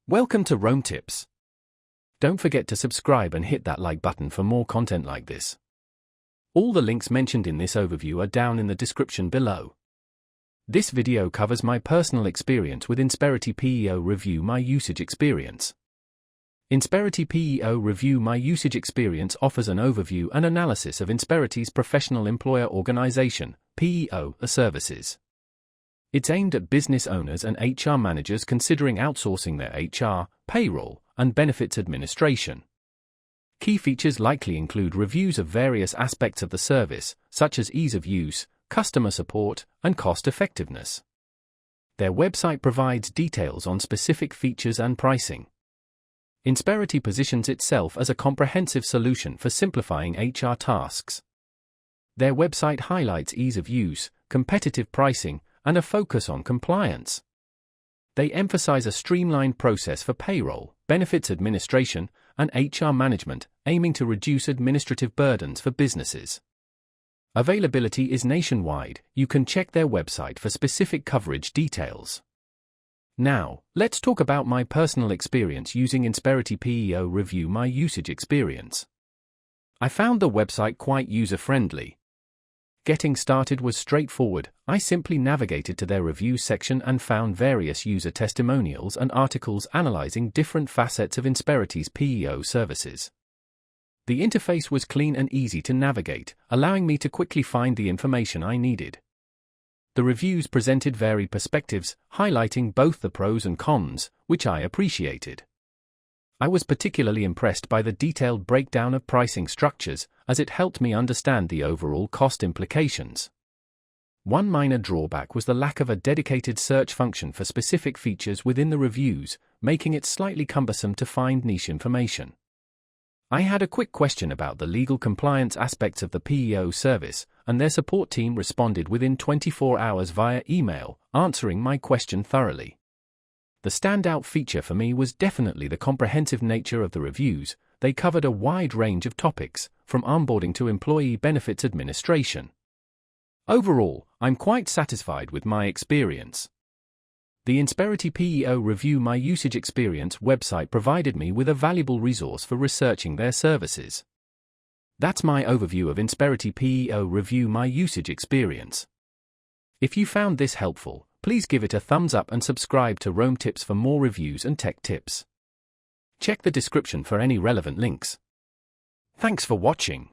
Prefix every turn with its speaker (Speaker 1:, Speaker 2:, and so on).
Speaker 1: Welcome to Rome Tips. Don't forget to subscribe and hit that like button for more content like this. All the links mentioned in this overview are down in the description below. This video covers my personal experience with Insperity PEO Review My Usage Experience. Insperity PEO Review My Usage Experience offers an overview and analysis of Insperity's professional employer organization, PEO, services. It's aimed at business owners and HR managers considering outsourcing their HR, payroll, and benefits administration. Key features likely include reviews of various aspects of the service, such as ease of use, customer support, and cost effectiveness. Their website provides details on specific features and pricing. Insperity positions itself as a comprehensive solution for simplifying HR tasks. Their website highlights ease of use, competitive pricing, and a focus on compliance. They emphasize a streamlined process for payroll, benefits administration, and HR management, aiming to reduce administrative burdens for businesses. Availability is nationwide. You can check their website for specific coverage details. Now, let's talk about my personal experience using Insperity PEO Review My Usage Experience. I found the website quite user-friendly. Getting started was straightforward. I simply navigated to their review section and found various user testimonials and articles analyzing different facets of Insperity's PEO services. The interface was clean and easy to navigate, allowing me to quickly find the information I needed. The reviews presented varied perspectives, highlighting both the pros and cons, which I appreciated. I was particularly impressed by the detailed breakdown of pricing structures, as it helped me understand the overall cost implications. One minor drawback was the lack of a dedicated search function for specific features within the reviews, making it slightly cumbersome to find niche information. I had a quick question about the legal compliance aspects of the PEO service, and their support team responded within 24 hours via email, answering my question thoroughly. The standout feature for me was definitely the comprehensive nature of the reviews. They covered a wide range of topics, from onboarding to employee benefits administration. Overall, I'm quite satisfied with my experience. The Insperity PEO Review My Usage Experience website provided me with a valuable resource for researching their services. That's my overview of Insperity PEO Review My Usage Experience. If you found this helpful, please give it a thumbs up and subscribe to Rome Tips for more reviews and tech tips. Check the description for any relevant links. Thanks for watching.